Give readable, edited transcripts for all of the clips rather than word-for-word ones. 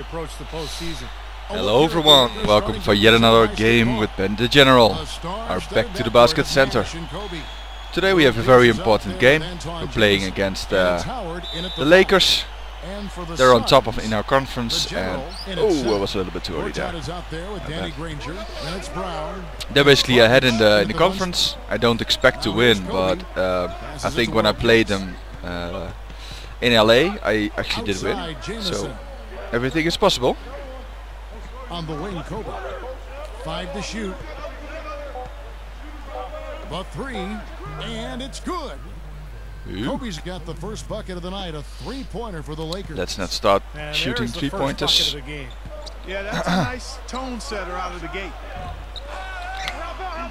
approach the postseason. Hello everyone, welcome for yet another game with Ben the General. Our back to the basket center. Today we have a very important game. We're playing against the Lakers. They're on top of in our conference, and oh, I was a little bit too early there. They're basically ahead in the conference. I don't expect to win, but I think when I played them in LA, I actually did win. So everything is possible. On the wing, Kobe. 5 to shoot. The 3, and it's good. Kobe's got the first bucket of the night, a three-pointer for the Lakers. Let's not start shooting three-pointers. Yeah, that's a nice tone setter out of the gate.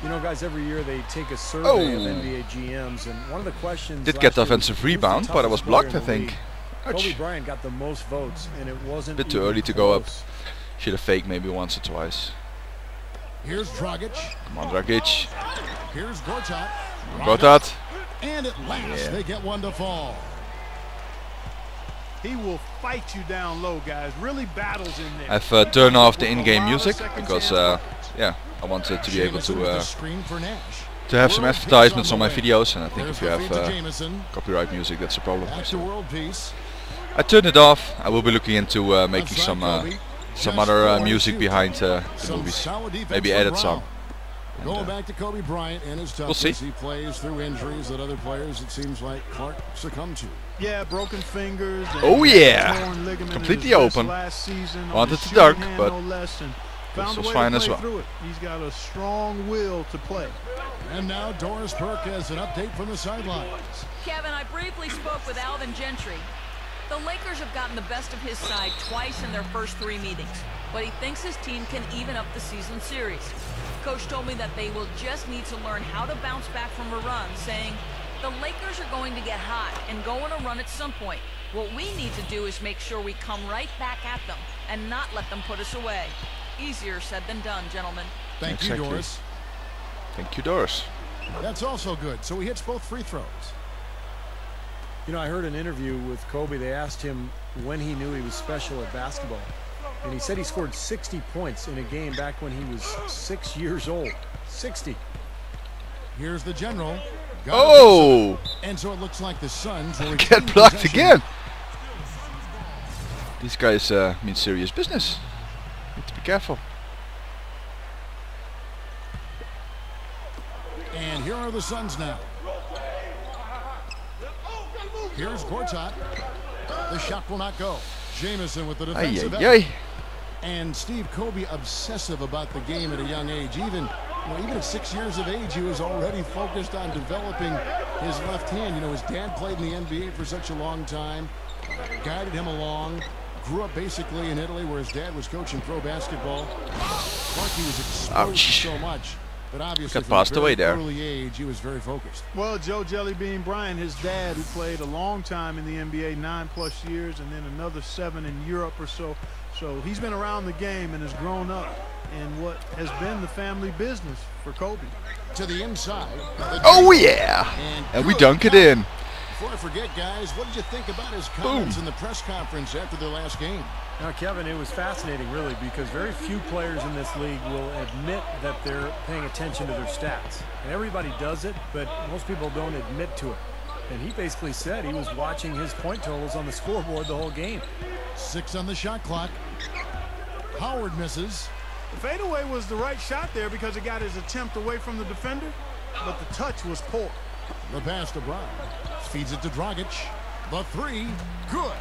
You know, guys, every year they take a survey of NBA GMs, and one of the questions did get the offensive rebound, but I was blocked, I think. Kobe Bryant got the most votes, and it wasn't a bit too early to go up. Should have faked maybe once or twice. Here's Dragic. Come on, Dragic. Here's Gortat. Gortat. And at last they get one to fall. He will fight you down low, guys. Really battles in there. I've turned off the in-game music because yeah, I wanted to be able to have some advertisements on my videos, and I think if you have copyright music, that's a problem. So I turned it off. I will be looking into making some other music behind the movies. Maybe edit some. Going back to Kobe Bryant and his toughness, we'll see. He plays through injuries that other players, it seems like, Clark succumbed to. Yeah, broken fingers. Oh yeah, completely open. Wanted to dunk, but this was fine as well. He's got a strong will to play. And now Doris Burke has an update from the sidelines. Kevin, I briefly spoke with Alvin Gentry. The Lakers have gotten the best of his side twice in their first 3 meetings, but he thinks his team can even up the season series. Coach told me that they will just need to learn how to bounce back from a run, saying, the Lakers are going to get hot and go on a run at some point. What we need to do is make sure we come right back at them and not let them put us away. Easier said than done, gentlemen. Thank you, Doris. Thank you, Doris. That's also good. So he hits both free throws. You know, I heard an interview with Kobe. They asked him when he knew he was special at basketball. And he said he scored 60 points in a game back when he was 6 years old. 60. Here's the General. Oh! And so it looks like the Suns will get blocked again. These guys mean serious business. Need to be careful. And here are the Suns now. Here's Gortat. The shot will not go. Jamison with the defensive effort. And Steve, Kobe obsessive about the game at a young age. Even at 6 years of age, he was already focused on developing his left hand. You know, his dad played in the NBA for such a long time, guided him along, grew up basically in Italy where his dad was coaching pro basketball. Clark, he was exposed so much. But obviously, got passed away there. Early age, he was very focused. Well, Joe Jellybean Bryant, his dad, who played a long time in the NBA, 9+ years, and then another 7 in Europe or so. So he's been around the game and has grown up in what has been the family business for Kobe. To the inside. Oh yeah! And we dunk it in. Before I forget, guys, what did you think about his comments in the press conference after their last game? Now, Kevin, it was fascinating, really, because very few players in this league will admit that they're paying attention to their stats. And everybody does it, but most people don't admit to it. And he basically said he was watching his point totals on the scoreboard the whole game. 6 on the shot clock. Howard misses. The fadeaway was the right shot there because it got his attempt away from the defender, but the touch was poor. The pass to Brown. Feeds it to Dragic. The 3, good.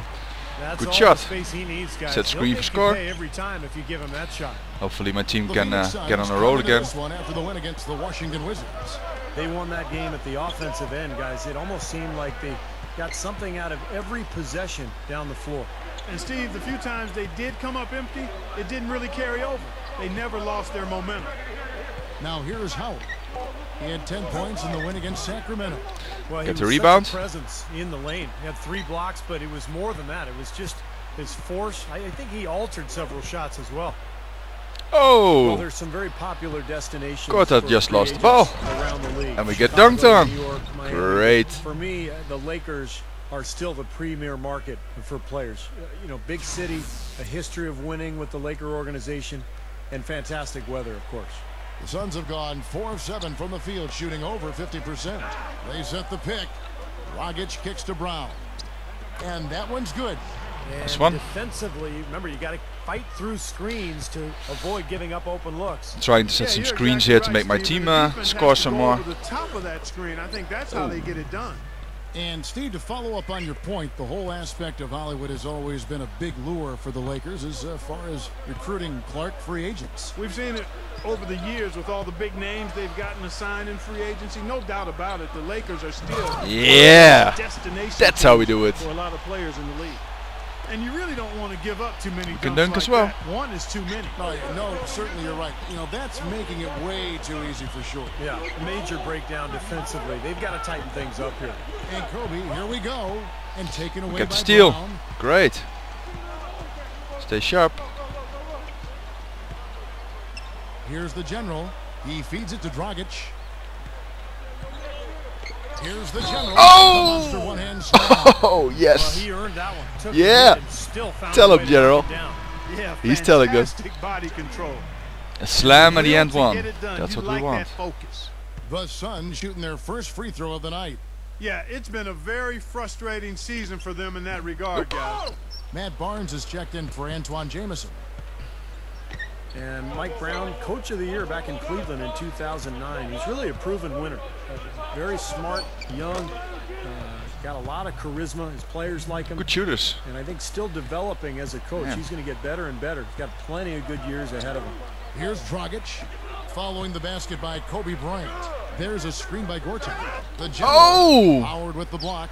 That's good all shot. The space he needs, guys. Set screen for score. Every time if you give him that shot. Hopefully my team can get on a roll again. This one after the win against the Washington Wizards. They won that game at the offensive end, guys. It almost seemed like they got something out of every possession down the floor. And Steve, the few times they did come up empty, it didn't really carry over. They never lost their momentum. Now here's Howard. He had 10 points in the win against Sacramento. Well, Get he the was rebound. such a presence in the lane. He had 3 blocks, but it was more than that. It was just his force. I think he altered several shots as well. Oh! Well, there's some very popular destinations. Gortat just lost the ball. Around the league. And we get Chicago, dunked on. New York, Miami. Great. For me, the Lakers are still the premier market for players. You know, big city, a history of winning with the Laker organization, and fantastic weather, of course. The Suns have gone 4 of 7 from the field, shooting over 50%. They set the pick. Dragic kicks to Brown. And that one's good. And defensively, remember, you got to fight through screens to avoid giving up open looks. I'm trying to set some screens here to make my team score some more. The top of that screen, I think that's how they get it done. And Steve, to follow up on your point, the whole aspect of Hollywood has always been a big lure for the Lakers as far as recruiting Clark free agents. We've seen it over the years with all the big names they've gotten assigned in free agency. No doubt about it, the Lakers are still destination. That's how we do it. For a lot of players in the league. And you really don't want to give up too many. You can dunk as well. That. One is too many. No, certainly you're right. You know, that's making it way too easy for sure. Yeah, major breakdown defensively. They've got to tighten things up here. And Kobe, here we go. And taken away Get by the steal. Brown. Great. Stay sharp. Here's the general. He feeds it to Dragic. Here's the general. Oh! The one-hand oh, yes. Well, he earned that one. Took yeah. Still found Tell him, General. Yeah, he's telling us. Body control. A slam at the end one. That's what we want. The Suns shooting their first free throw of the night. Yeah, it's been a very frustrating season for them in that regard, guys. Matt Barnes has checked in for Antoine Jamison. And Mike Brown, Coach of the Year back in Cleveland in 2009. He's really a proven winner. Very smart, young, got a lot of charisma. His players like him. Good shooters. And I think still developing as a coach. Yeah. He's going to get better and better. He's got plenty of good years ahead of him. Here's Dragic, following the basket by Kobe Bryant. There's a screen by Gortat. The general, Howard with the block.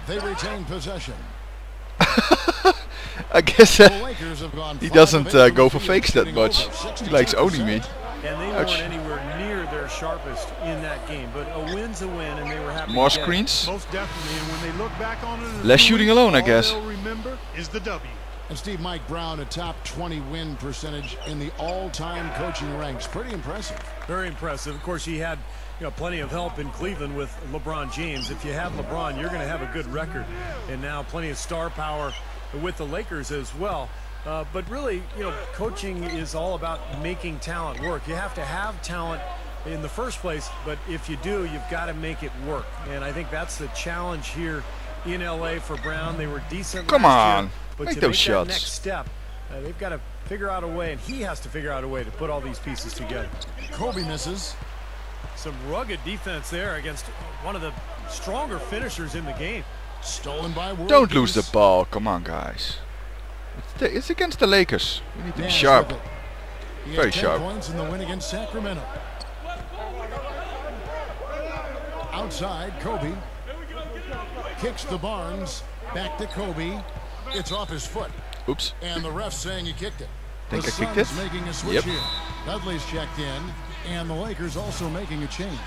They retain possession. I guess he doesn't go for fakes that much. He likes owning me. And they weren't anywhere near their sharpest in that game, but a win's a win, and they were happy. More to get screens. Most definitely, and when they look back on it, less shooting alone, I guess. All they'll remember is the W. And Steve, Mike Brown, a top 20 win percentage in the all-time coaching ranks. Pretty impressive. Very impressive. Of course, he had plenty of help in Cleveland with LeBron James. If you have LeBron, you're going to have a good record. And now plenty of star power with the Lakers as well. But really, coaching is all about making talent work. You have to have talent in the first place, but if you do, you've got to make it work. And I think that's the challenge here in LA for Brown. They were decent last year, but make to those make shots. that next step, they've got to figure out a way, and he has to figure out a way to put all these pieces together. Kobe misses. Some rugged defense there against one of the stronger finishers in the game. Stolen by World Don't Peace. lose the ball. Come on, guys. It's against the Lakers. We need to be sharp. Very sharp. Points in the win against Sacramento. Outside, Kobe kicks to Barnes. Back to Kobe. It's off his foot. Oops. And the ref saying he kicked it. Think the I kicked it? Suns making a switch here. Dudley's checked in, and the Lakers also making a change.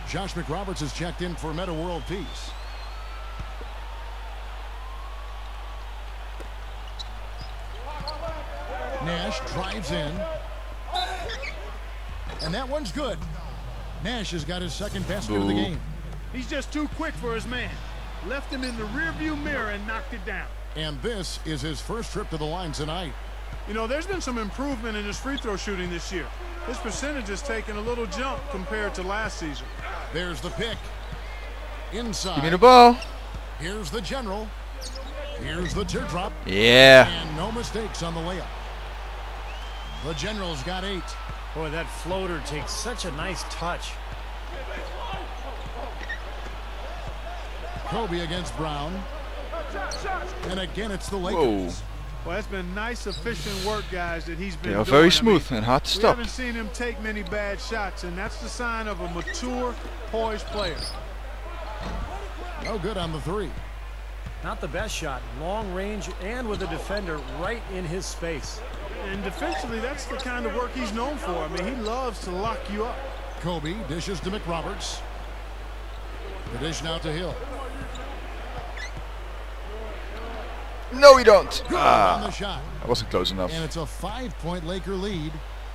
Josh McRoberts has checked in for Meta World Peace. Nash drives in. And that one's good. Nash has got his second basket of the game. He's just too quick for his man. Left him in the rearview mirror and knocked it down. And this is his first trip to the line tonight. There's been some improvement in his free throw shooting this year. His percentage has taken a little jump compared to last season. There's the pick. Inside. Give me the ball. Here's the general. Here's the teardrop. Yeah. And no mistakes on the layup. The general's got 8. Boy, that floater takes such a nice touch. Kobe against Brown. And again, it's the Lakers. Whoa. Well, that's been nice, efficient work, guys, that he's been They are doing. very smooth and hard to we stop. haven't seen him take many bad shots, and that's the sign of a mature, poised player. No good on the 3. Not the best shot. Long range and with a defender right in his space. And defensively, that's the kind of work he's known for. I mean, he loves to lock you up. Kobe dishes to McRoberts. The dish now to Hill. No, we don't. On the shot. I wasn't close enough. And it's a 5-point Laker lead.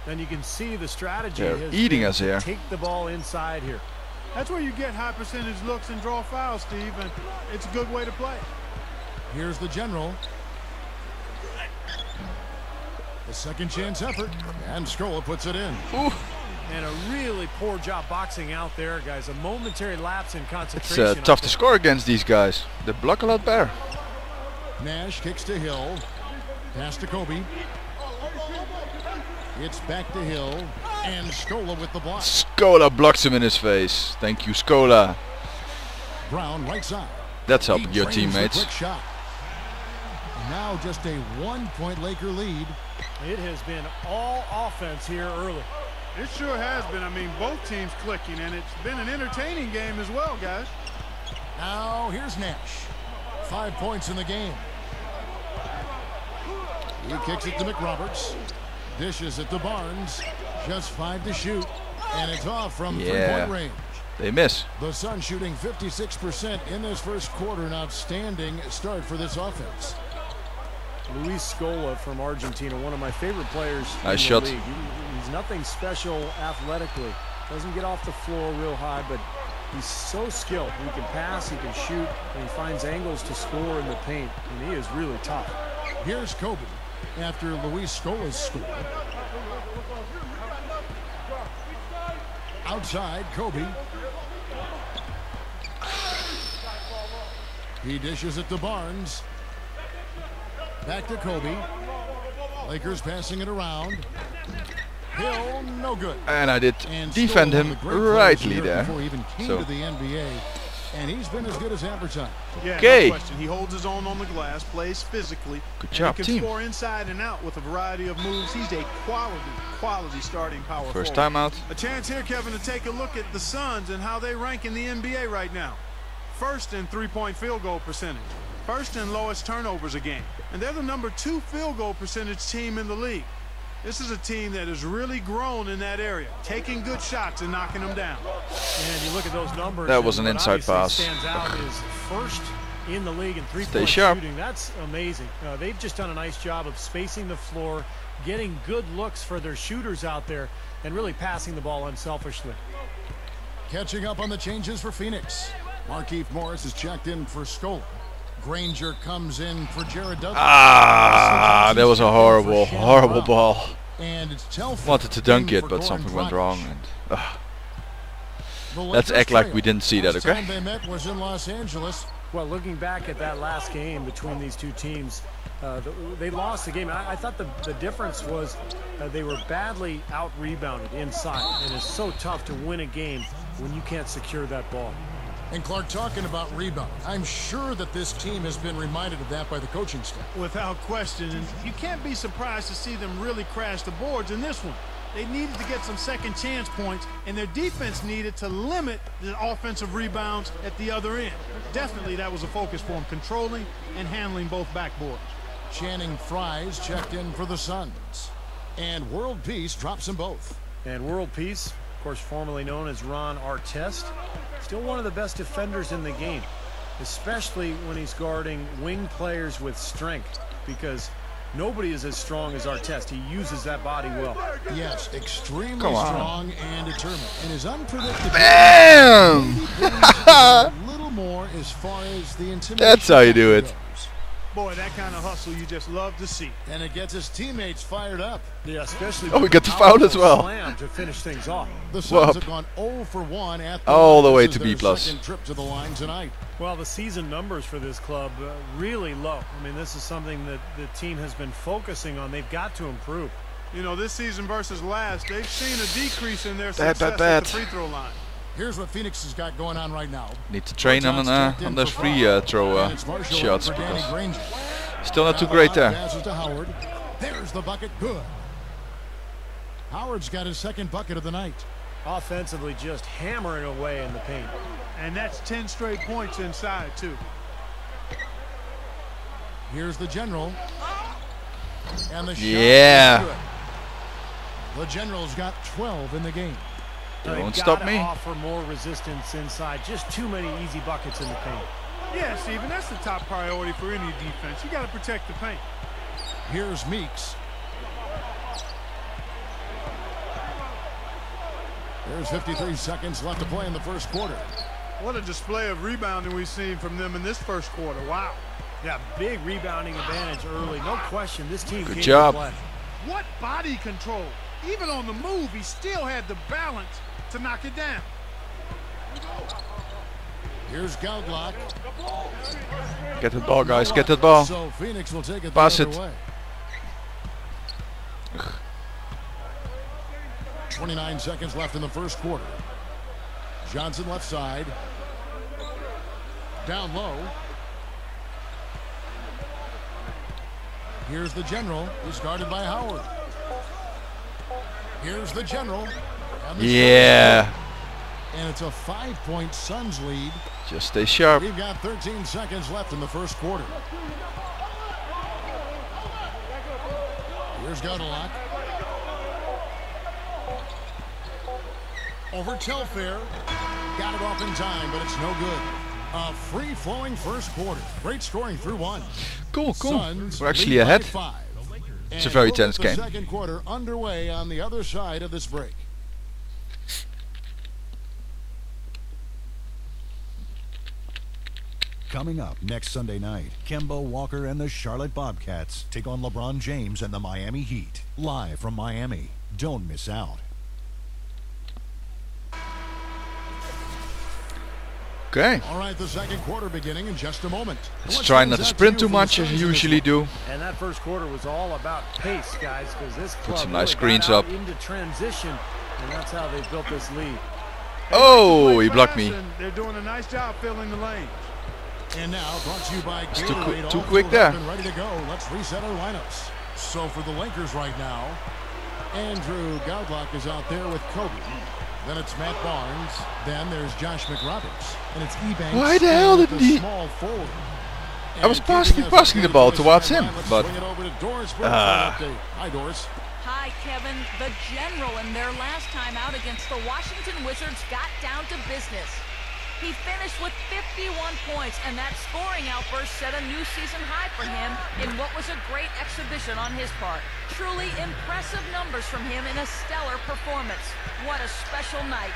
And you can see the strategy They're has eating been us to here. take the ball inside here. That's where you get high percentage looks and draw fouls, Steve, and it's a good way to play. Here's the general. The second chance effort, and Scola puts it in. Ooh. And a really poor job boxing out there, guys. A momentary lapse in concentration. It's tough to score against these guys. They block a lot better. Nash kicks to Hill. Pass to Kobe. It's back to Hill. And Scola with the block. Scola blocks him in his face. Thank you, Scola. Brown right side. That's helping your teammates. Quick shot. And now just a 1-point Laker lead. It has been all offense here early. It sure has been. I mean, both teams clicking, and it's been an entertaining game as well, guys. Now here's Nash. 5 points in the game. He kicks it to McRoberts. Dishes it to Barnes. Just 5 to shoot. And it's off from 3-point range. They miss. The Suns shooting 56% in this first quarter. An outstanding start for this offense. Luis Scola from Argentina, one of my favorite players nice in shot. the league. He's nothing special athletically. Doesn't get off the floor real high, but he's so skilled. He can pass, he can shoot, and he finds angles to score in the paint, and he is really tough. Here's Kobe after Luis Scola's score. Outside, Kobe. He dishes it to Barnes. Back to Kobe. Lakers passing it around. Hill, no good. And I did defend him rightly there. Before he even came to the NBA, and he's been as good as advertised. Yeah, okay. No question. He holds his own on the glass, plays physically. Good job, he team. can score inside and out with a variety of moves. He's a quality starting power First forward. timeout. A chance here, Kevin, to take a look at the Suns and how they rank in the NBA right now. First in three-point field goal percentage. First in lowest turnovers a game. And they're the #2 field goal percentage team in the league. This is a team that has really grown in that area, taking good shots and knocking them down. And you look at those numbers. That was an inside pass. Stands out is first in the league in three-point shooting. That's amazing. They've just done a nice job of spacing the floor, getting good looks for their shooters out there, and really passing the ball unselfishly. Catching up on the changes for Phoenix. Markieff Morris is checked in for Scola. Granger comes in for Jared Dudley. Ah, that was a horrible ball. And it's Telfair. Wanted to dunk it, but something went wrong. And let's act like we didn't see that, okay? Last time they met was in Los Angeles. Well, looking back at that last game between these two teams, they lost the game. I thought the difference was they were badly out-rebounded inside, and it's so tough to win a game when you can't secure that ball. And Clark, talking about rebound, I'm sure that this team has been reminded of that by the coaching staff. Without question, and you can't be surprised to see them really crash the boards in this one. They needed to get some second chance points, and their defense needed to limit the offensive rebounds at the other end. Definitely that was a focus for them, controlling and handling both backboards. Channing Frye's checked in for the Suns. And World Peace drops them both. And World Peace, of course, formerly known as Ron Artest, still one of the best defenders in the game, especially when he's guarding wing players with strength, because nobody is as strong as Artest. He uses that body well. Yes, extremely strong and determined. And his unpredictable. Bam! A little more as far as the intimidation. That's how you do it. Boy, that kind of hustle you just love to see. And it gets his teammates fired up. Yeah, especially. Oh, we got the foul as well. Slam to finish things off. The Suns have gone 0 for 1 at the all the way to B+. B+. Trip to the line tonight. Well, the season numbers for this club really low. I mean, this is something that the team has been focusing on. They've got to improve. You know, this season versus last, they've seen a decrease in their success at the free throw line. Here's what Phoenix has got going on right now. Need to train on those free throw shots, because still not too great there. Passes to Howard. There's the bucket, good. Howard's got his second bucket of the night. Offensively, just hammering away in the paint. And that's 10 straight points inside, too. Here's the General. And the shot is good. The General's got 12 in the game. They won't stop me. Offer more resistance inside. Just too many easy buckets in the paint. Yeah, Steven, that's the top priority for any defense. You got to protect the paint. Here's Meeks. There's 53 seconds left to play in the first quarter. What a display of rebounding we've seen from them in this first quarter. Wow. Yeah, big rebounding advantage early. No question, this team Good job. Play. What body control. Even on the move, he still had the balance to knock it down. Here's Gaudlac. Get the ball, guys. Get that ball. So Phoenix will take it Pass the it. other way. 29 seconds left in the first quarter. Johnson left side. Down low. Here's the general. He's guarded by Howard. Here's the general. And the Yeah. and it's a 5-point Suns lead. Just stay sharp. We've got 13 seconds left in the first quarter. Here's Gaudlac. Over Telfair. Got it off in time, but it's no good. A free-flowing first quarter. Great scoring through one. Cool, cool. Suns We're actually lead by ahead. 5. It's a very And tense we'll get game. the second quarter underway on the other side of this break. Coming up next Sunday night, Kemba Walker and the Charlotte Bobcats take on LeBron James and the Miami Heat. Live from Miami. Don't miss out. Okay. All right, the second quarter beginning in just a moment. Let's try not to sprint too much as I usually do. And that first quarter was all about pace, guys, because this club some nice really screens got up. out into transition, and that's how they built this lead. Oh, he blocked me. They're doing a nice job filling the lanes. And now brought to you by It's Gatorade. too All quick filled there. up and ready to go. Let's reset our lineups. So for the Lakers right now, Andrew Gaudlac is out there with Kobe. Then it's Matt Barnes. Then there's Josh McRoberts. And it's Ebanks. Why the hell with didn't the he- small forward. I was And passing keeping us the ball updated towards from him, the sideline, but let's swing it over to Doris for a final update. Hi, Doris. Hi, Kevin. The General in their last time out against the Washington Wizards got down to business. He finished with 51 points, and that scoring outburst set a new season high for him in what was a great exhibition on his part. Truly impressive numbers from him in a stellar performance. What a special night.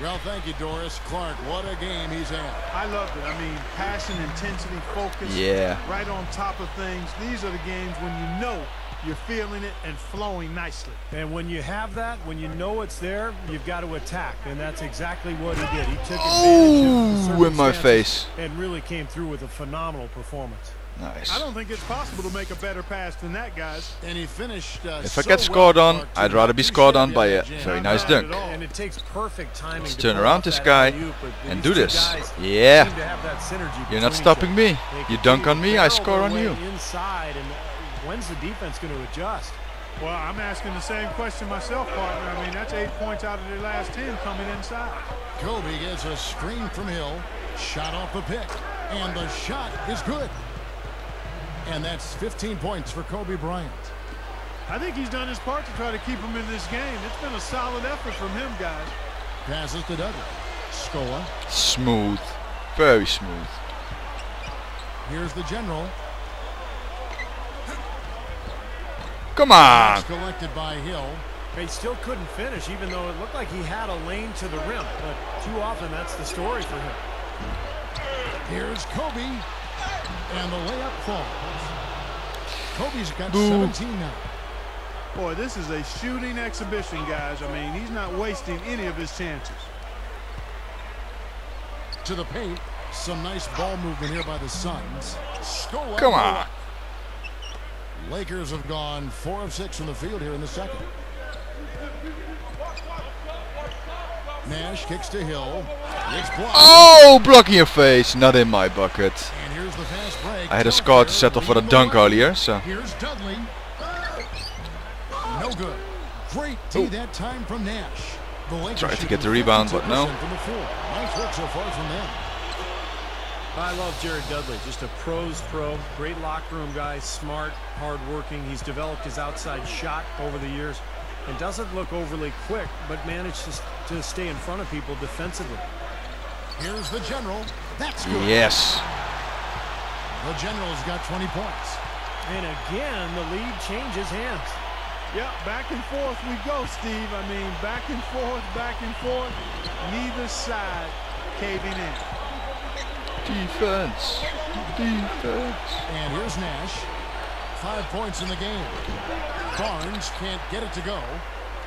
Well, thank you, Doris. Clark, what a game he's had. I loved it. I mean, passion, intensity, focus. Yeah. Right on top of things. These are the games when you know you're feeling it and flowing nicely. And when you have that, when you know it's there, you've got to attack, and that's exactly what he did. He took advantage of the in my circumstances face. and really came through with a phenomenal performance. Nice. I don't think it's possible to make a better pass than that, guys. And he finished If I get scored on, I'd rather be scored on by a very nice dunk. And it takes perfect timing. Let's to turn pull around off this that guy alley-oop, but and these do two this. guys Yeah. seem to have that synergy You're not between stopping each me. other. You dunk on me, I They score on barrel you. their way Inside, and when's the defense going to adjust? Well, I'm asking the same question myself, partner. I mean, that's 8 points out of their last 10 coming inside. Kobe gets a screen from Hill. Shot off the pick. And the shot is good. And that's 15 points for Kobe Bryant. I think he's done his part to try to keep him in this game. It's been a solid effort from him, guys. Passes to Duggan. Scola. Smooth. Very smooth. Here's the general. Come on. That's collected by Hill. He still couldn't finish, even though it looked like he had a lane to the rim. But too often, that's the story for him. Here's Kobe. And the layup falls. Kobe's got Boom. 17 now. Boy, this is a shooting exhibition, guys. I mean, he's not wasting any of his chances. To the paint. Some nice ball movement here by the Suns. Scola. Come on. Lakers have gone 4 of 6 from the field here in the second. Nash kicks to Hill. It's blocked. Oh, blocking your face. Not in my bucket. And here's the fast break. I had a score to settle for the dunk earlier, so. Here's Dudley. No good. Great D that time from Nash. The Lakers Tried to shooting get the rebound, but no. 52% from the floor. Nice work so far from them. I love Jared Dudley, just a pro's pro, great locker room guy, smart, hard-working. He's developed his outside shot over the years and doesn't look overly quick, but manages to stay in front of people defensively. Here's the general. That's good. Yes. The general's got 20 points. And again, the lead changes hands. Yeah, back and forth we go, Steve. I mean, back and forth, neither side caving in. Defense. And here's Nash. 5 points in the game. Barnes can't get it to go.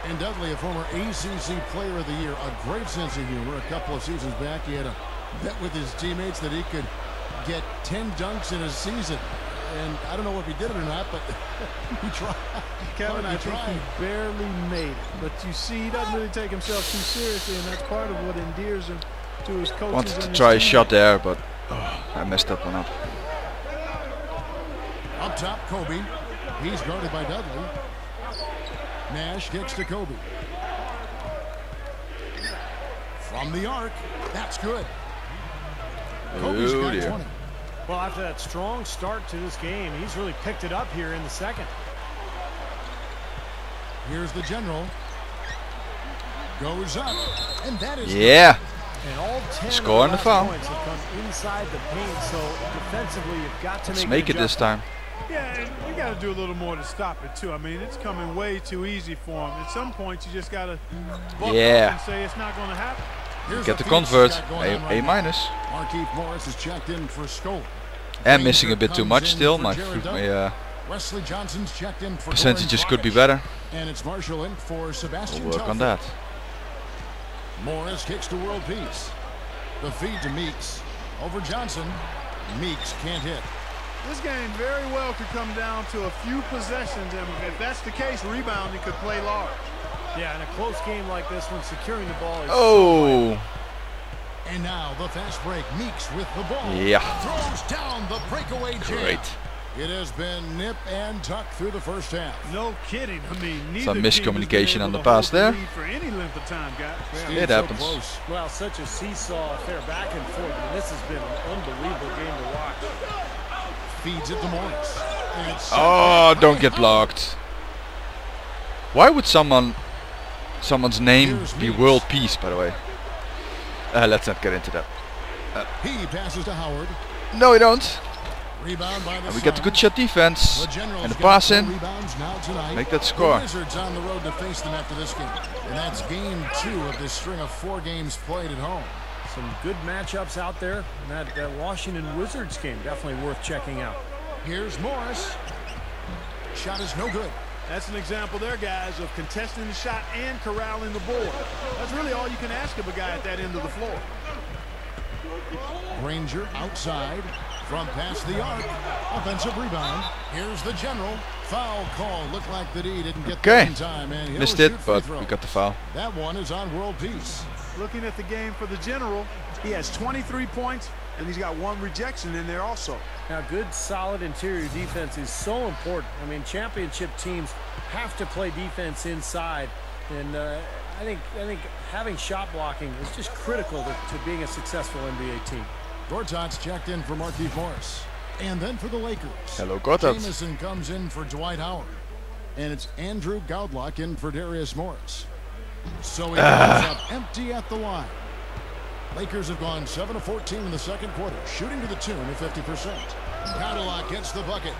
And Dudley, a former ACC Player of the Year, a great sense of humor. A couple of seasons back, he had a bet with his teammates that he could get 10 dunks in a season. And I don't know if he did it or not, but he tried. Kevin, I think he barely made it. But you see, he doesn't really take himself too seriously, and that's part of what endears him to his coaches. Wanted to try a shot there, but I messed that one up. Up top, Kobe. He's guarded by Dudley. Nash kicks to Kobe. From the arc. That's good. Kobe's got 20. Well, after that strong start to this game, he's really picked it up here in the second. Here's the general. Goes up. And that is yeah. And all 10 score on the foul. Points have come inside the paint, so defensively you've got to make it this time. Yeah, and you got to do a little more to stop it too. I mean, it's coming way too easy for him. At some points, you just got to buck up and say it's not going to happen. Get the convert. A minus. Markieff Morris is checked in for Scola. And missing a bit too much still. My Wesley Johnson's checked in for percentages could be better. And it's Marshall in for Sebastian. We'll work on that. Morris kicks to World Peace. The feed to Meeks. Over Johnson. Meeks can't hit. This game very well could come down to a few possessions, and if that's the case, rebounding could play large. Yeah, in a close game like this, when securing the ball is And now the fast break. Meeks with the ball. Yeah. Throws down the breakaway jam. Great. It has been nip and tuck through the first half. No kidding. I mean, some miscommunication on the pass there. For any length of time, guys. It happens. Well, such a seesaw affair back and forth. I mean, this has been an unbelievable game to watch. Feeds it to Morris. Oh, don't get blocked. Why would someone's name be World Peace, by the way? Let's not get into that. He passes to Howard. No, we don't. Rebound by the and we get the good shot defense and the pass in. Make that score. The Wizards on the road to face them after this game. And that's game 2 of this string of 4 games played at home. Some good matchups out there. And that Washington Wizards game definitely worth checking out. Here's Morris. Shot is no good. That's an example there, guys, of contesting the shot and corralling the board. That's really all you can ask of a guy at that end of the floor. Granger outside from past the arc. Offensive rebound. Here's the general. Foul call. Looked like that he didn't get there in time. And missed it, but we got the foul. That one is on World Peace. Looking at the game for the general, he has 23 points, and he's got 1 rejection in there also. Now, good, solid interior defense is so important. I mean, championship teams have to play defense inside, and I think having shot blocking is just critical to being a successful NBA team. Gortat's checked in for Markieff Morris. And then for the Lakers. Hello, Gortat. Jamison comes in for Dwight Howard. And it's Andrew Gaudlock in for Darius Morris. So he comes up empty at the line. Lakers have gone 7 of 14 in the second quarter, shooting to the tune of 50%. Gaudlock gets the bucket.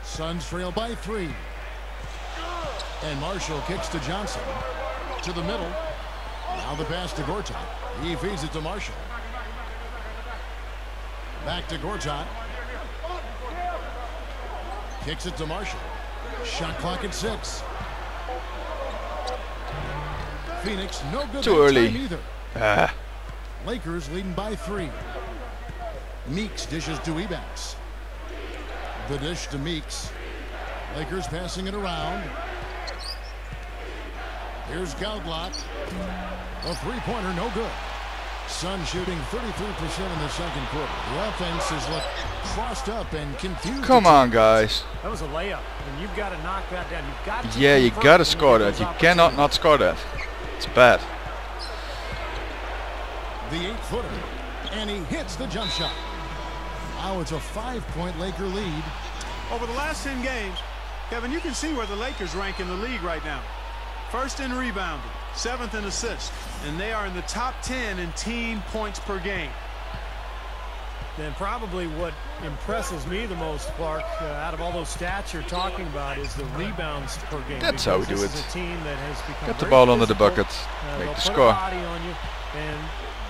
Suns trail by 3. And Marshall kicks to Johnson. To the middle. Now the pass to Gortat. He feeds it to Marshall. Back to Gortat. Kicks it to Marshall. Shot clock at 6. Phoenix no good. Too early. Either. Lakers leading by 3. Meeks dishes to Ebanks. The dish to Meeks. Lakers passing it around. Here's Gaudlock. A three-pointer, no good. Sun shooting 33% in the second quarter. The offense has looked crossed up and confused. Come on, guys. That was a layup, and you've got to knock that down. You've got to you got to score that. You cannot not score that. It's bad. The 8-footer, and he hits the jump shot. Now it's a 5-point Laker lead. Over the last 10 games, Kevin, you can see where the Lakers rank in the league right now. First in rebounding, 7th in assists, and they are in the top 10 in team points per game. Then probably what impresses me the most, Clark, out of all those stats you're talking about, is the rebounds per game. That's how we do it. This is a team that has become Get the ball under the physical. bucket, make They'll the put score. a body on you, and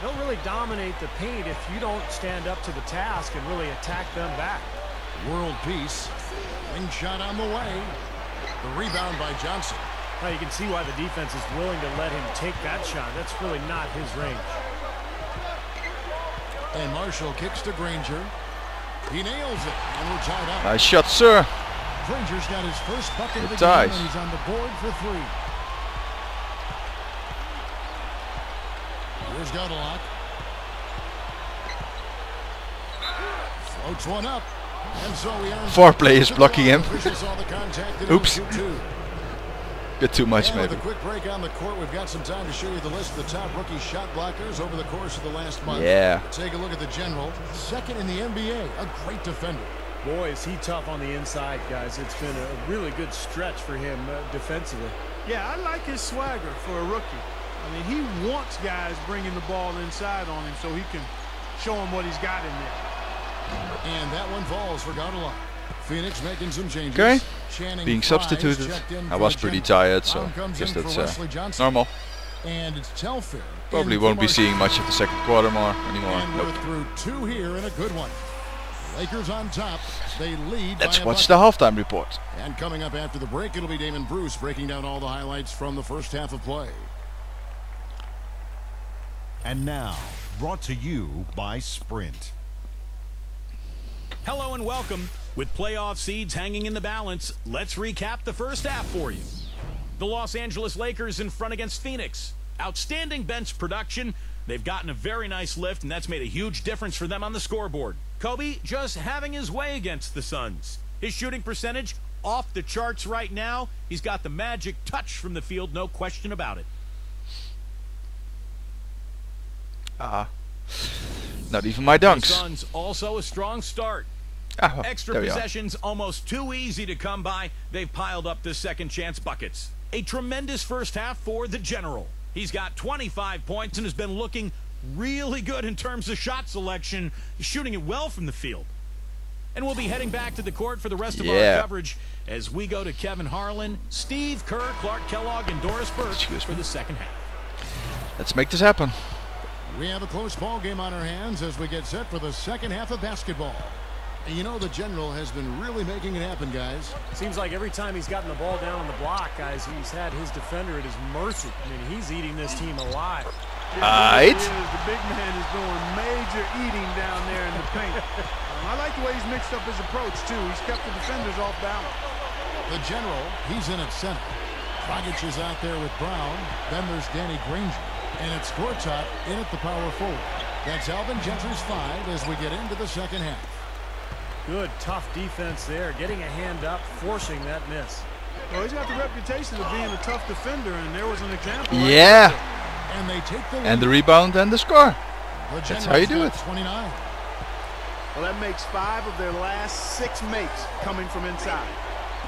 they'll really dominate the paint if you don't stand up to the task and really attack them back. World peace. Wing shot on the way. The rebound by Johnson. Now you can see why the defense is willing to let him take that shot. That's really not his range. And Marshall kicks to Granger. He nails it, and we're tied up. Nice shot, sir. Granger's got his first bucket of the ties. game, and he's on the board for 3. Here's Gottlock. Floats one up. And so we earn 4 players blocking him. Oops. Oops. Bit too much, And maybe. with a quick break on the court, we've got some time to show you the list of the top rookie shot blockers over the course of the last month. Yeah. Take a look at the general. Second in the NBA, a great defender. Boy, is he tough on the inside, guys. It's been a really good stretch for him defensively. Yeah, I like his swagger for a rookie. I mean, he wants guys bringing the ball inside on him so he can show him what he's got in there. And that one falls for Gottlock. Phoenix making some changes. Okay. Channing Being Frye's substituted. checked in I for was the pretty general. tired, so On I comes guess in for that's Wesley Johnson. normal. And it's Telfair. Probably in won't be for seeing Marshall. much of the second quarter anymore. And Nope. we're through 2 here in a good one. Lakers on top. They lead Let's by a watch bucket. the halftime report. And coming up after the break, it'll be Damon Bruce breaking down all the highlights from the first half of play. And now, brought to you by Sprint. Hello and welcome. With playoff seeds hanging in the balance, let's recap the first half for you. The Los Angeles Lakers in front against Phoenix. Outstanding bench production. They've gotten a very nice lift, and that's made a huge difference for them on the scoreboard. Kobe just having his way against the Suns. His shooting percentage off the charts right now. He's got the magic touch from the field, no question about it. Not even my The dunks. Suns also a strong start. Well, Extra there we are. possessions almost too easy to come by. They've piled up the second chance buckets. A tremendous first half for the General. He's got 25 points and has been looking really good in terms of shot selection, shooting it well from the field. And we'll be heading back to the court for the rest of our coverage as we go to Kevin Harlan, Steve Kerr, Clark Kellogg, and Doris Burke for the second half. Let's make this happen. We have a close ball game on our hands as we get set for the second half of basketball. And you know the General has been really making it happen, guys. Seems like every time he's gotten the ball down on the block, guys, he's had his defender at his mercy. I mean, he's eating this team alive. The big man is doing major eating down there in the paint. I like the way he's mixed up his approach, too. He's kept the defenders off balance. The General, he's in at center. Dragic is out there with Brown. Then there's Danny Granger. And it's Gortat in at the power forward. That's Alvin Gentry's 5 as we get into the second half. Good, tough defense there. Getting a hand up, forcing that miss. Well, he's got the reputation of being a tough defender, and there was an example. Yeah. And they take the lead. And the rebound and the score. The That's how you do it. 29. Well, that makes 5 of their last 6 makes coming from inside.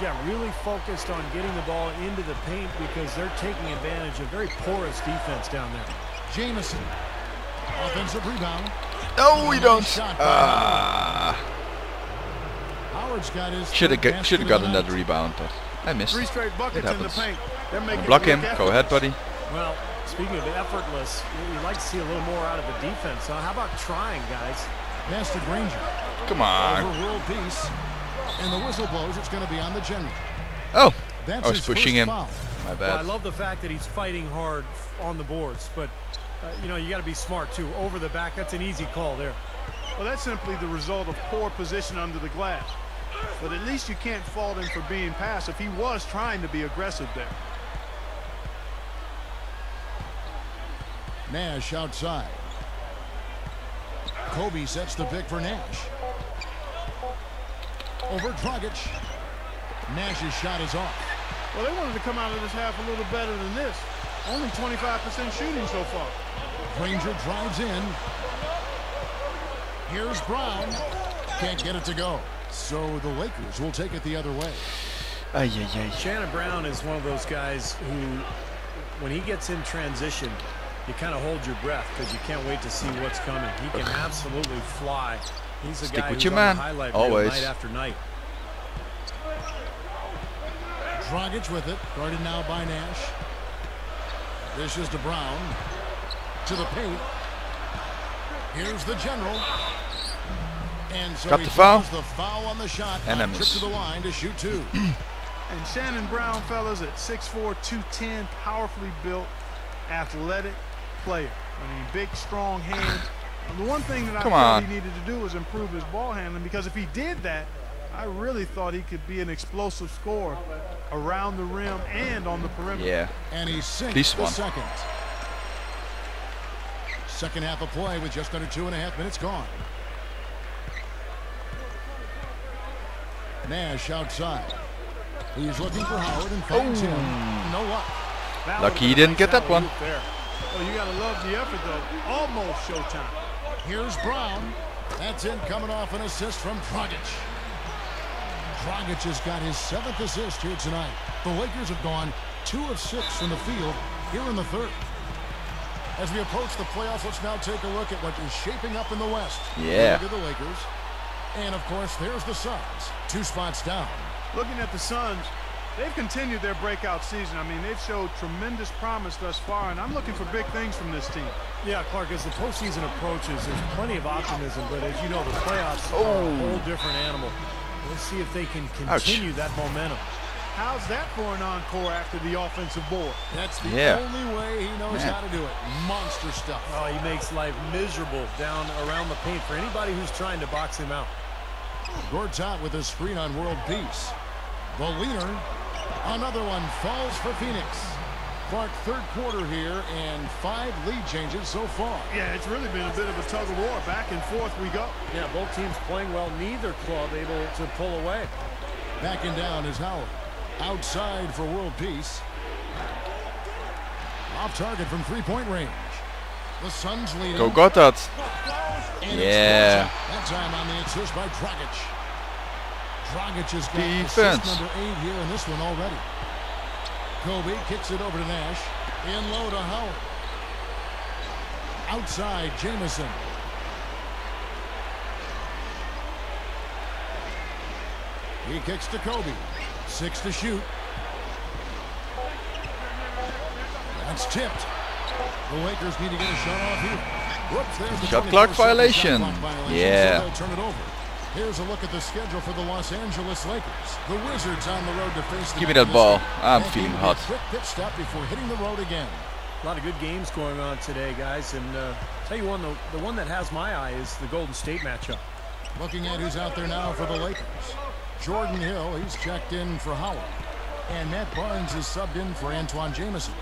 Yeah, really focused on getting the ball into the paint because they're taking advantage of very porous defense down there. Jamison. Offensive rebound. No, we don't. Howard's got his Should have basket gotten of the that night. rebound, but I missed. 3 straight buckets in the happens. paint. They're making Block it him. look Go ahead, effortless. buddy. Well, speaking of effortless, you'd like to see a little more out of the defense. So how about trying, guys? Pass to Granger. Come on. Over world peace. And the whistle blows. It's going to be on the General. Oh, That's I was his pushing first him. foul. My Well, I bad. love the fact that he's fighting hard on the boards, but you know, you got to be smart too. Over the back, that's an easy call there. Well, that's simply the result of poor position under the glass. But at least you can't fault him for being passive. He was trying to be aggressive there. Nash outside. Kobe sets the pick for Nash. Over Dragic. Nash's shot is off. Well, they wanted to come out of this half a little better than this. Only 25% shooting so far. Granger drives in. Here's Brown. Can't get it to go. So the Lakers will take it the other way. Shannon Brown is one of those guys who, when he gets in transition, you kind of hold your breath because you can't wait to see what's coming. He can absolutely fly. He's a guy who's on the highlight reel night after night. Dragic with it, guarded now by Nash. This is to Brown. To the paint. Here's the general. And so got he the foul. the foul on the shot. And I trip miss. to the line to shoot 2. And Shannon Brown, fellas, at 6'4", 210, powerfully built, athletic player. I mean, big, strong hands. And the one thing that I thought he needed to do was improve his ball handling, because if he did that, I really thought he could be an explosive scorer around the rim and on the perimeter. Yeah. And he sinks the second. Second half of play with just under 2.5 minutes gone. Nash outside. He's looking for Howard and finds him. No luck. Lucky he didn't get that one. Oh, you gotta love the effort though. Almost showtime. Here's Brown. That's in, coming off an assist from Dragic. Dragic has got his 7th assist here tonight. The Lakers have gone 2 of 6 from the field here in the third. As we approach the playoffs, let's now take a look at what is shaping up in the West. Yeah. Look at the Lakers. And of course, there's the Suns. 2 spots down. Looking at the Suns, they've continued their breakout season. I mean, they've showed tremendous promise thus far, and I'm looking for big things from this team. Yeah, Clark, as the postseason approaches, there's plenty of optimism, but as you know, the playoffs are a whole different animal. We'll see if they can continue that momentum. How's that for an encore after the offensive board? That's the only way he knows how to do it. Monster stuff. Oh, he makes life miserable down around the paint for anybody who's trying to box him out. Gortat with a screen on World Peace. The leader. Another one falls for Phoenix. Clark, third quarter here and 5 lead changes so far. Yeah, it's really been a bit of a tug of war. Back and forth we go. Yeah, both teams playing well. Neither club able to pull away. Backing down is Howard. Outside for World Peace. Off target from 3-point range. The Suns lead. Go Gortat. Yeah. That time on the assist by Dragic. Dragic has got assist number 8 here in this one already. Kobe kicks it over to Nash. In low to Howard. Outside, Jamison. He kicks to Kobe. 6 to shoot. That's tipped. The Lakers need to get a shot off here. Whoops, there's the shot clock violation. Yeah. So they'll turn it over. Here's a look at the schedule for the Los Angeles Lakers. The Wizards on the road to face the Give me that ball. I'm feeling hot. Quick pit stop before hitting the road again. A lot of good games going on today, guys. And tell you one, the one that has my eye is the Golden State matchup. Looking at who's out there now for the Lakers. Jordan Hill, he's checked in for Howard. And Matt Barnes is subbed in for Antoine Jamison.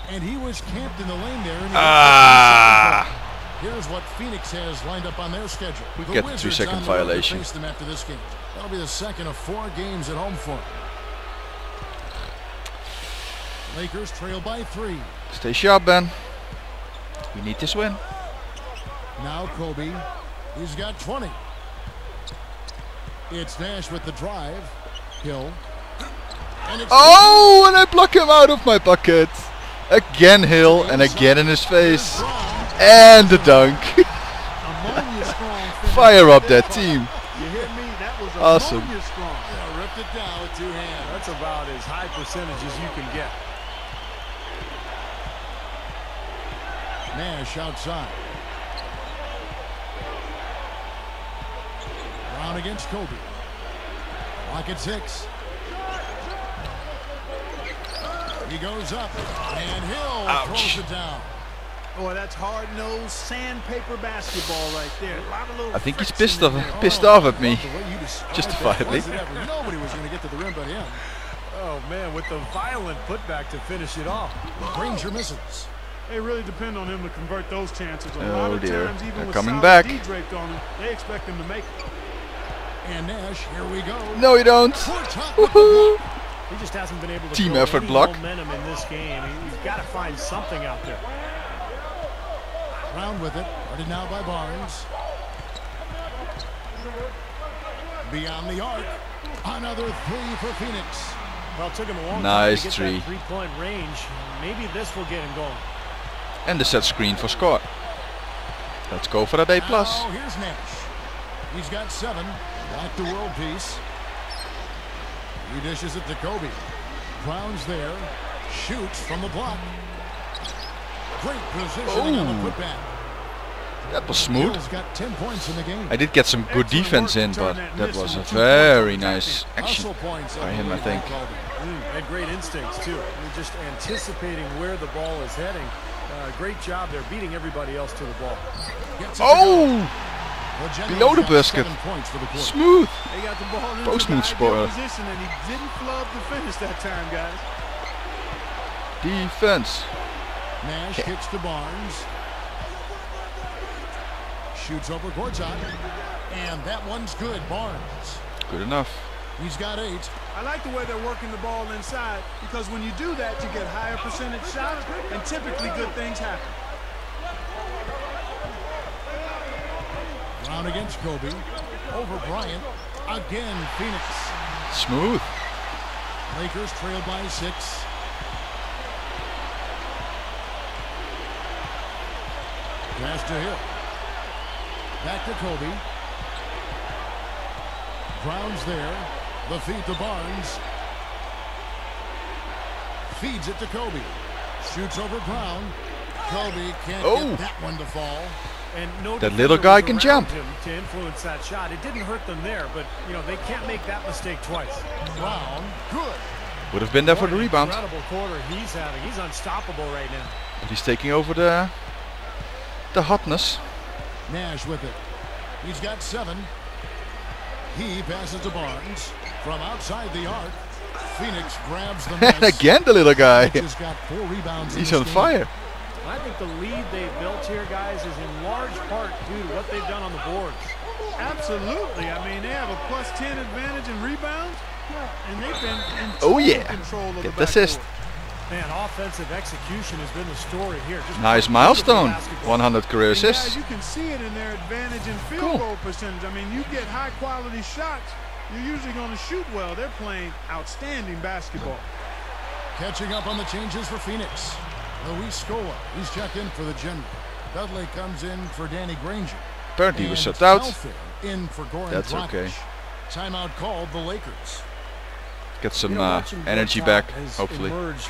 And he was camped in the lane there. Here's what Phoenix has lined up on their schedule. We get the 2-second violation. Face them after this game. That'll be the second of 4 games at home for them. Lakers trail by 3. Stay sharp, Ben. We need this win. Now Kobe. He's got 20. It's Nash with the drive. Hill. And and I block him out of my bucket. Again Hill, and again in his face. And the dunk. Fire up that team. You hear me? That was awesome. Strong. Yeah, ripped it down with 2 hands. That's about as high percentage as you can get. Nash outside. Brown against Kobe. Clock at 6. He goes up, and Hill throws it down. Boy, that's hard-nosed sandpaper basketball right there. A lot of little I think he's pissed off at me. Justifiably. Nobody was going to get to the rim but him. Oh, man, with the violent putback to finish it off. Granger misses. They really depend on him to convert those chances. A lot Oh of dear, times, even they're with coming solid back. D draped on him, they expect him to make it. And Nash, here we go. No, you don't. Woohoo! He just hasn't been able to Team throw effort any block. momentum in this game. He's got to find something out there. Brown with it. Guarded now by Barnes. Beyond the arc. Another 3 for Phoenix. Well, it took him a long Nice time to get that 3-point range. Maybe this will get him going. And the set screen for Scott. Let's go for that A+. Now here's Nash. He's got 7. Back to world peace. He dishes it to Kobe. Brown's there. Shoots from the block. Great positioning on the putback. That was smooth. Got 10 points in the game. I did get some good defense in, but that was a very nice action by him, I think. And great instincts too. You're just anticipating where the ball is heading. Great job there, beating everybody else to the ball. Oh! Below the basket. Smooth. They got the ball into Post move spoiler. position, and he didn't flub the finish that time, guys. Defense. Nash kicks to Barnes. Shoots over Gortat. And that one's good. Barnes. Good enough. He's got 8. I like the way they're working the ball inside, because when you do that, you get higher percentage shots, and typically good things happen. Brown against Kobe. Over Bryant. Again, Phoenix. Smooth. Lakers trail by 6. Pass to Hill. Back to Kobe. Brown's there. The feed to Barnes. Feeds it to Kobe. Shoots over Brown. Kobe can't get that one to fall. And no that little guy can jump. To influence that shot. It didn't hurt them there, but you know they can't make that mistake twice. Brown, good. Would have been there for the rebound. Incredible quarter he's having. He's unstoppable right now. But he's taking over the hotness. Nash with it. He's got 7. He passes to Barnes from outside the arc. Phoenix grabs the miss. And again the little guy. He's got 4 rebounds. He's on fire. I think the lead they've built here, guys, is in large part due to what they've done on the boards. Absolutely. I mean, they have a +10 advantage in rebounds, and they've been in control of the Get the assist. Man, offensive execution has been the story here. Just nice milestone. 100 career assists. You can see it in their advantage in field goal percentage. I mean, you get high-quality shots, you're usually going to shoot well. They're playing outstanding basketball. Catching up on the changes for Phoenix. Luis Scola, he's checked in for the General. Dudley comes in for Danny Granger. Apparently he was shut out. In for Goran That's Dragic. okay. Timeout called the Lakers. Get some energy back, hopefully. Emerged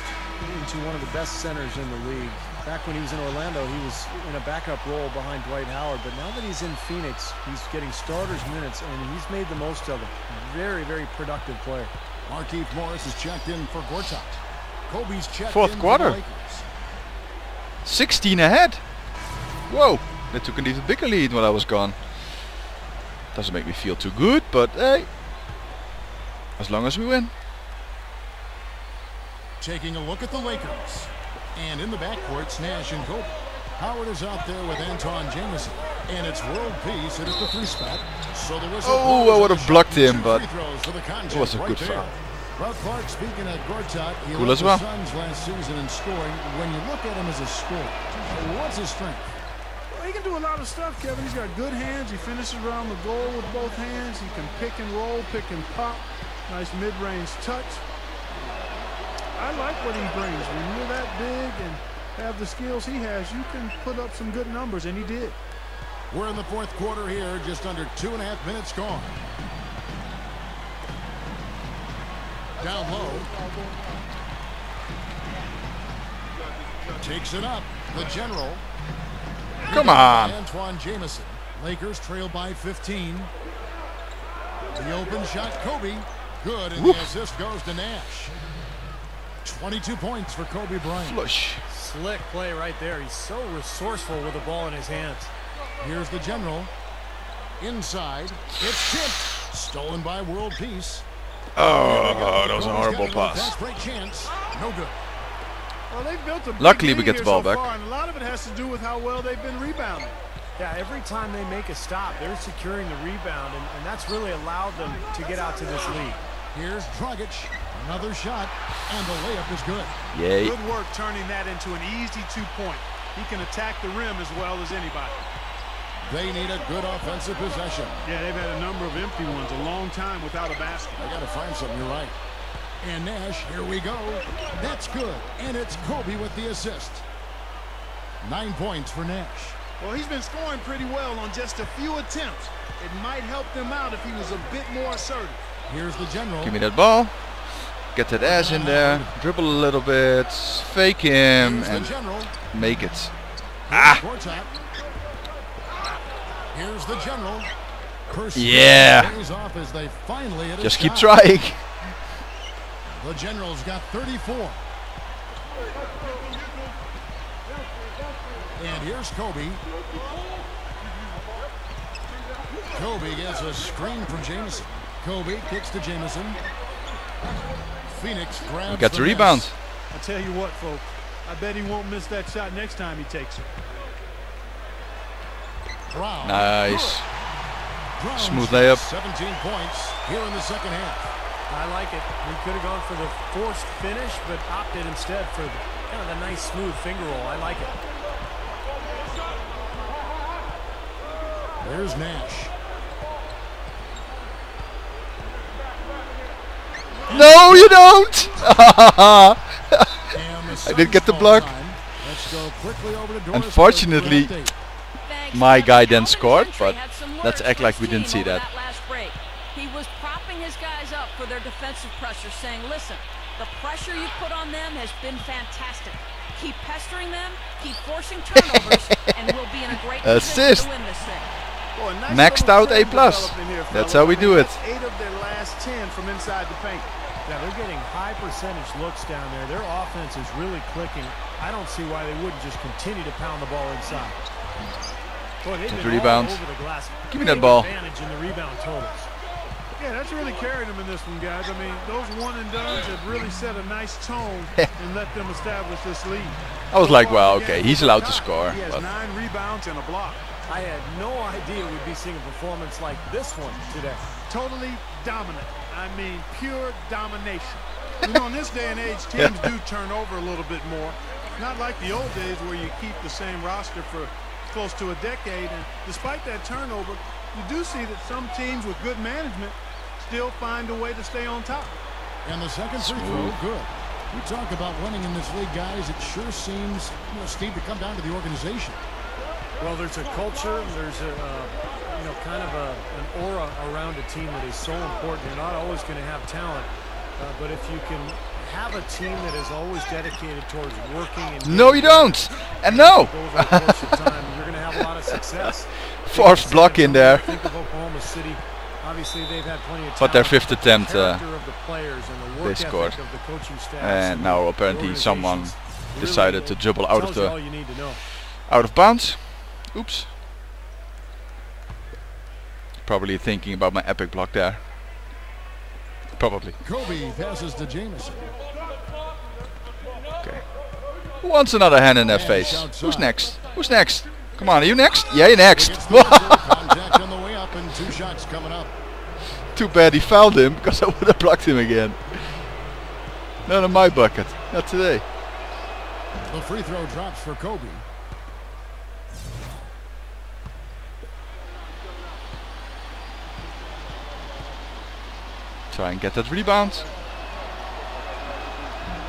into one of the best centers in the league. Back when he was in Orlando, he was in a backup role behind Dwight Howard. But now that he's in Phoenix, he's getting starters minutes, and he's made the most of it. Very, very productive player. Markieff Morris is checked in for Gortat. Kobe's checked Fourth in quarter. for the Lakers. 16 ahead. Whoa, they took an even bigger lead while I was gone. Doesn't make me feel too good, but hey, as long as we win. Taking a look at the Lakers. And in the backcourt, Nash and Kobe. Howard is out there with Anton Jamison. And it's world peace at the 3 spot. So the whistle I would have blocked him, but it was a good foul. Well, Clark, speaking of Gortat, he cool led as well. the Suns last season in scoring. When you look at him as a scorer, what's his strength? Well, he can do a lot of stuff, Kevin. He's got good hands. He finishes around the goal with both hands. He can pick and roll, pick and pop. Nice mid-range touch. I like what he brings. When you're that big and have the skills he has, you can put up some good numbers, and he did. We're in the 4th quarter here, just under 2.5 minutes gone. Down low. Takes it up. The General. Come on. Antoine Jamison. Lakers trail by 15. The open shot, Kobe. Good, and the assist goes to Nash. 22 points for Kobe Bryant. Flush. Slick play right there. He's so resourceful with the ball in his hands. Here's the General. Inside. It's tipped. Stolen by World Peace. Oh, that was a horrible pass. Break chance. No good. Well, they've built a big Luckily, we lead get the ball here so back. far, and a lot of it has to do with how well they've been rebounding. Yeah, every time they make a stop, they're securing the rebound, and that's really allowed them to get out to this lead. Here's Dragic. Another shot, and the layup is good. Yay. Good work turning that into an easy 2-point. He can attack the rim as well as anybody. They need a good offensive possession. Yeah, they've had a number of empty ones, a long time without a basket. I got to find something, you're right. And Nash, here we go. That's good, and it's Kobe with the assist. 9 points for Nash. Well, he's been scoring pretty well on just a few attempts. It might help them out if he was a bit more assertive. Here's the general. Give me that ball. Get that ass in there. Dribble a little bit. Fake him and make it. Ah! Here's the general. Yeah. Just keep trying. The general's got 34. And here's Kobe. Kobe gets a screen from Jamison. Kobe kicks to Jamison. Phoenix grabs. We got the rebound. I tell you what, folks. I bet he won't miss that shot next time he takes it. Brown. Nice. Smooth layup. 17 points here in the second half. I like it. He could have gone for the forced finish, but opted instead for kind of a nice smooth finger roll. I like it. There's Nash. No, you don't! I did get the block. Unfortunately, my guy then scored, but let's act like we didn't see that. He was propping his guys up for their defensive pressure, saying, listen, the pressure you put on them has been fantastic. Keep pestering them, keep forcing turnovers, and we'll be in a great position to win this thing. Boy, nice maxed out A+. That's how we do it. 8 of their last 10 from inside the paint. Yeah, they're getting high percentage looks down there. Their offense is really clicking. I don't see why they wouldn't just continue to pound the ball inside. Boy, they've been rebound. all over the glass. Give me that ball. Advantage in the rebound totals. Yeah, that's really carried them in this one, guys. I mean, those one and dones have really set a nice tone and let them establish this lead. I was like, well, okay, he's allowed to score. He has 9 rebounds and a block. I had no idea we'd be seeing a performance like this one today. Totally dominant. I mean, pure domination. You know, in this day and age, teams do turn over a little bit more. Not like the old days where you keep the same roster for close to a decade. And despite that turnover, you do see that some teams with good management still find a way to stay on top. And the second free throw, good. We talk about winning in this league, guys. It sure seems, Steve, to come down to the organization. Well, there's a culture, there's a, kind of an aura around a team that is so important. You're not always going to have talent, but if you can have a team that is always dedicated towards working and no, you don't, and no. Over the course of time, you're going to have a lot of success. Forced block in there. Think of Oklahoma City. Obviously, they've had plenty of talent. But their 5th attempt, of the players and the work they scored. of the coaching staff and now apparently someone decided to dribble out of all you need to know. out of bounds. Oops. Probably thinking about my epic block there. Probably. Kobe passes to Jamison. Okay. Who wants another hand in their face? Who's next? Who's next? Come on, are you next? Yeah, you're next. Contact on the way up and 2 shots coming up. Too bad he fouled him, because I would have blocked him again. Not in my bucket. Not today. The free throw drops for Kobe. Try and get that rebound.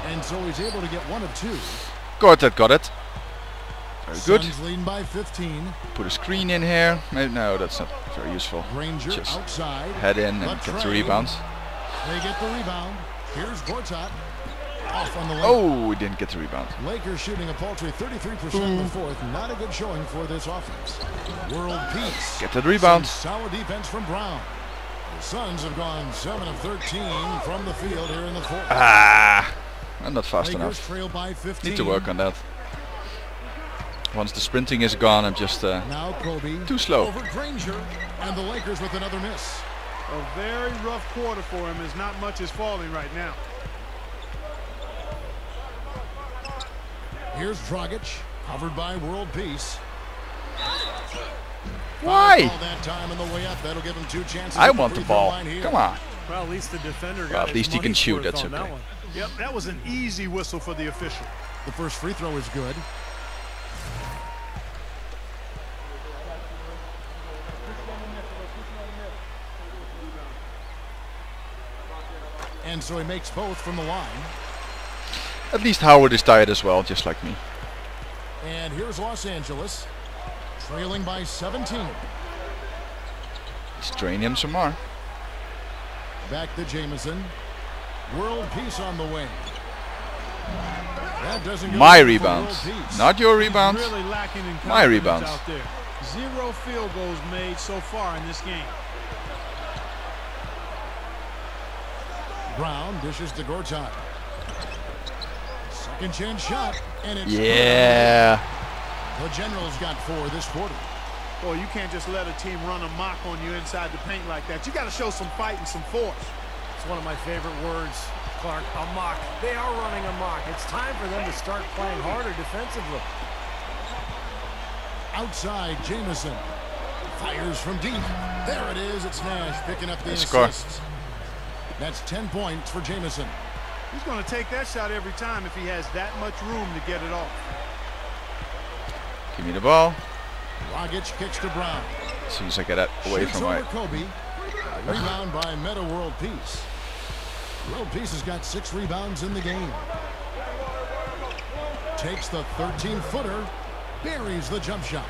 And so he's able to get 1 of 2. Gortat got it. Very good. Suns leading by 15. Put a screen in here. No, that's not very useful. Granger just outside. Head in and get the rebound. They get the rebound. Here's Gortat. Off on the layup. Oh, we didn't get the rebound. Lakers shooting a paltry 33% in the 4th. Not a good showing for this offense. World peace. Get that rebound. Some sour defense from Brown. The Suns have gone 7 of 13 from the field here in the 4th. Ah, I'm not fast Lakers enough. trail by 15. Need to work on that. Once the sprinting is gone, I'm just now Kobe too slow. over Granger, and the Lakers with another miss. A very rough quarter for him, as not much is falling right now. Here's Dragic, covered by World Peace. Why? That time on the way up, that'll give him 2 chances. I want the ball. Come on. Well, at least the defender got Well, at least he can shoot. That's okay. okay. Yep, that was an easy whistle for the official. The first free throw is good. And so he makes both from the line. At least Howard is tired as well, just like me. And here's Los Angeles, trailing by 17. Let's train him some more. Back to Jamison. World peace on the wing. That doesn't go My rebound. Not your rebound. Really lacking in My rebound. out there. 0 field goals made so far in this game. Brown dishes to Gortat. Second chance shot, and it's yeah. The Generals got 4 this quarter. Boy, you can't just let a team run amok on you inside the paint like that. You got to show some fight and some force. It's one of my favorite words, Clark. Amok. They are running amok. It's time for them to start playing harder defensively. Outside, Jamison fires from deep. There it is. It's Nash picking up the score. assist. That's 10 points for Jamison. He's going to take that shot every time if he has that much room to get it off. Give me the ball. Dragic kicks to Brown. As soon as I get it away Shoots from my... over Kobe. Rebound by Meta World Peace. World Peace has got 6 rebounds in the game. Takes the 13-footer. Buries the jump shot.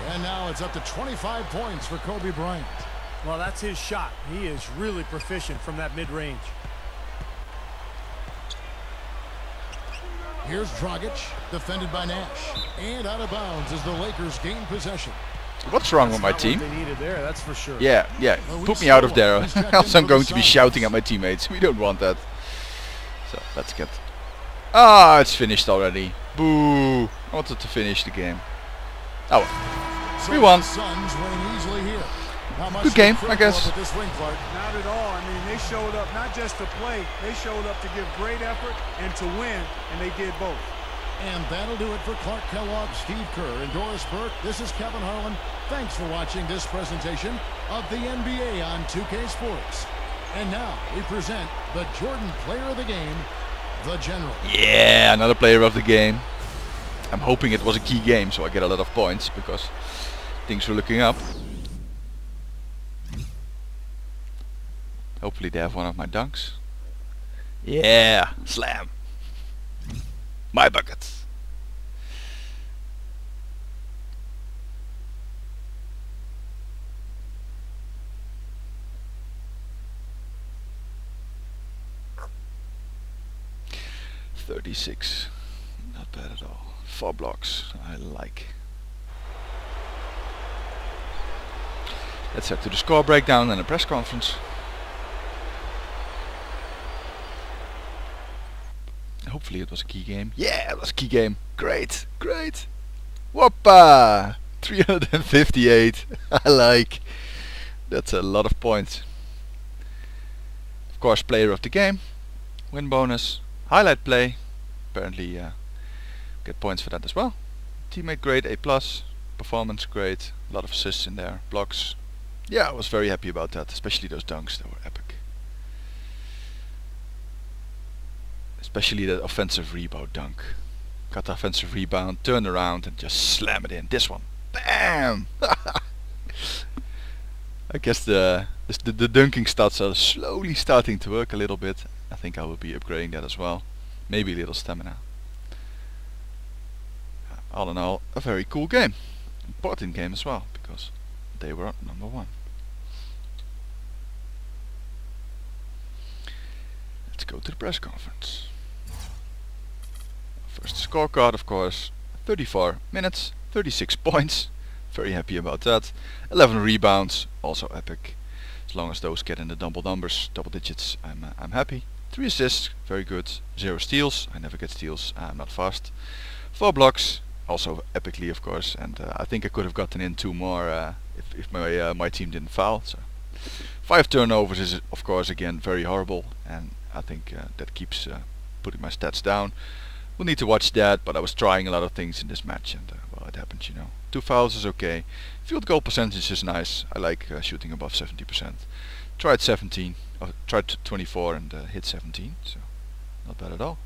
And now it's up to 25 points for Kobe Bryant. Well, that's his shot. He is really proficient from that mid-range. Here's Dragic, defended by Nash. And out of bounds as the Lakers gain possession. What's wrong with my team? They needed there, that's for sure. Yeah. Put me out of there. Else I'm going to be shouting at my teammates. We don't want that. So, let's get... Ah, it's finished already. Boo. I wanted to finish the game. Oh well. We won. Suns win easily here. Good game, I guess. This win, Clark. Not at all. I mean, they showed up not just to play. They showed up to give great effort and to win, and they did both. And that'll do it for Clark Kellogg, Steve Kerr, and Doris Burke. This is Kevin Harlan. Thanks for watching this presentation of the NBA on 2K Sports. And now we present the Jordan Player of the Game, the General. Yeah, another player of the game. I'm hoping it was a key game, so I get a lot of points because things were looking up. Hopefully they have one of my dunks. Yeah, slam. My bucket. $36. Not bad at all. 4 blocks. I like. Let's head to the score breakdown and a press conference. Hopefully it was a key game. Yeah, it was a key game. Great, great. Whoppa! 358. I like. That's a lot of points. Of course, player of the game. Win bonus. Highlight play. Apparently get points for that as well. Teammate grade A+. Performance grade. A lot of assists in there. Blocks. Yeah, I was very happy about that. Especially those dunks. They were epic. Especially the offensive rebound dunk. Got the offensive rebound, turn around and just slam it in. This one. Bam! I guess the dunking stats are slowly starting to work a little bit. I think I will be upgrading that as well. Maybe a little stamina. All in all, a very cool game. Important game as well, because they were number 1. Let's go to the press conference. First scorecard, of course. 34 minutes, 36 points. Very happy about that. 11 rebounds, also epic. As long as those get in the double numbers, double digits, I'm happy. 3 assists, very good. 0 steals, I never get steals, I'm not fast. 4 blocks, also epically of course. And I think I could have gotten in 2 more if my team didn't foul. So 5 turnovers is of course again very horrible, and I think that keeps putting my stats down. We'll need to watch that, but I was trying a lot of things in this match, and well, it happened, you know. 2 fouls is okay. Field goal percentage is nice. I like shooting above 70%. Tried 17, tried 24 and hit 17, so not bad at all.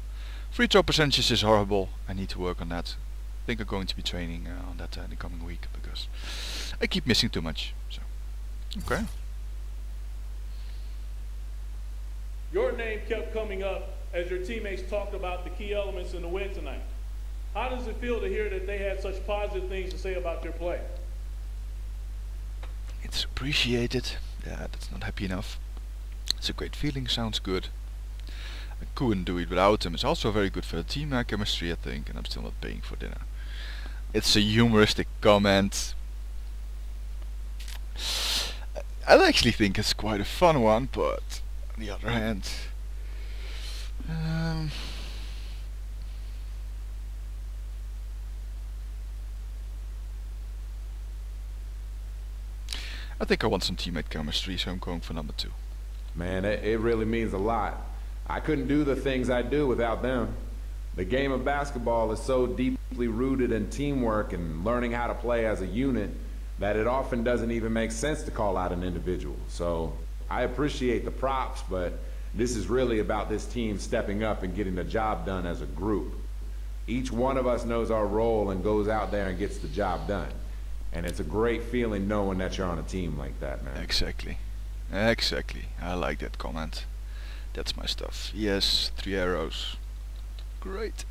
Free throw percentage is horrible. I need to work on that. I think I'm going to be training on that in the coming week because I keep missing too much. So, okay. Your name kept coming up as your teammates talked about the key elements in the win tonight. How does it feel to hear that they had such positive things to say about your play? It's appreciated. Yeah, that's not happy enough. It's a great feeling, sounds good. I couldn't do it without them. It's also very good for the team chemistry, I think, and I'm still not paying for dinner. It's a humoristic comment. I actually think it's quite a fun one, but on the other hand, I think I want some teammate chemistry, so I'm going for number 2. Man, it really means a lot. I couldn't do the things I do without them. The game of basketball is so deeply rooted in teamwork and learning how to play as a unit that it often doesn't even make sense to call out an individual. So I appreciate the props, but this is really about this team stepping up and getting the job done as a group. Each one of us knows our role and goes out there and gets the job done. And it's a great feeling knowing that you're on a team like that, man. Exactly. Exactly. I like that comment. That's my stuff. Yes, 3 arrows. Great.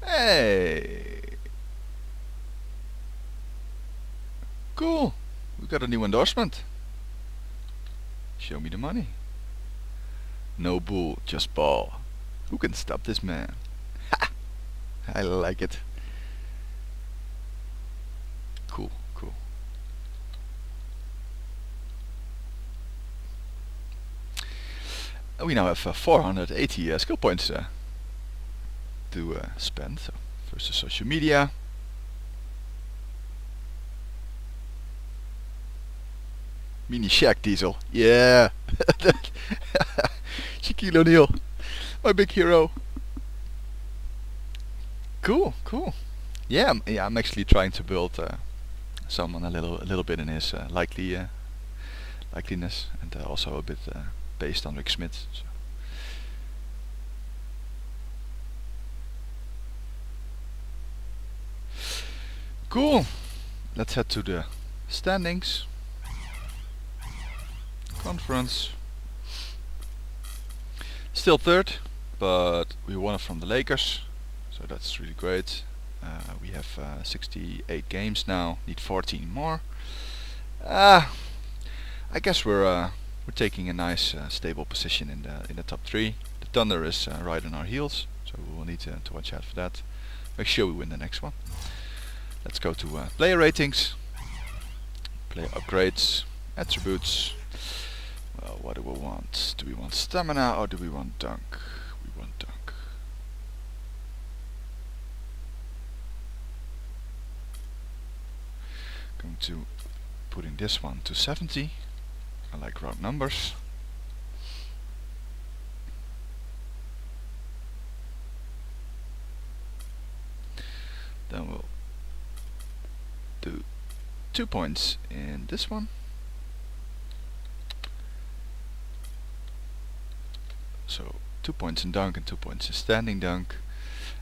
Hey. Cool. We got a new endorsement. Show me the money. No bull, just ball. Who can stop this man? Ha! I like it. Cool, cool. We now have 480 skill points to spend. So first the social media. Mini Shaq Diesel. Yeah. Shaquille O'Neal. My big hero. Cool, cool. Yeah, I'm actually trying to build someone a little bit in his likeliness, and also a bit based on Rick Smith. So. Cool. Let's head to the standings. Conference. Still third, but we won it from the Lakers, so that's really great. We have 68 games now. Need 14 more. I guess we're taking a nice stable position in the top 3. The Thunder is right on our heels, so we will need to watch out for that. Make sure we win the next one. Let's go to player ratings, player upgrades, attributes. Well, what do we want? Do we want stamina or do we want dunk? We want dunk. Going to putting this one to 70. I like round numbers. Then we'll do 2 points in this one. So 2 points in dunk and 2 points in standing dunk,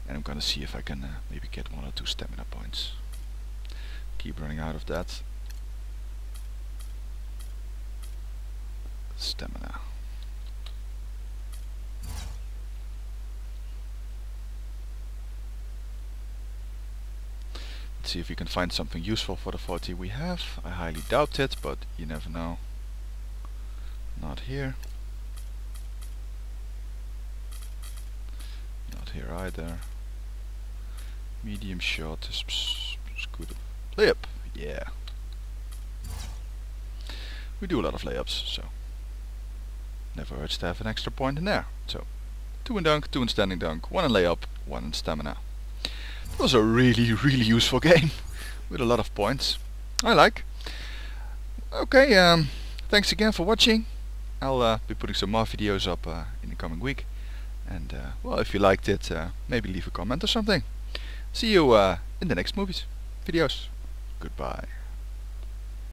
and I'm gonna see if I can maybe get 1 or 2 stamina points. Keep running out of that. Stamina. Let's see if we can find something useful for the 40 we have. I highly doubt it, but you never know. Not here. Here either. Medium shot is good. Layup, yeah. We do a lot of layups, so never hurts to have an extra point in there. So 2 in dunk, 2 in standing dunk, 1 in layup, 1 in stamina. It was a really useful game with a lot of points. I like. Okay, thanks again for watching. I'll be putting some more videos up in the coming week. And well, if you liked it, maybe leave a comment or something. See you in the next videos. Goodbye.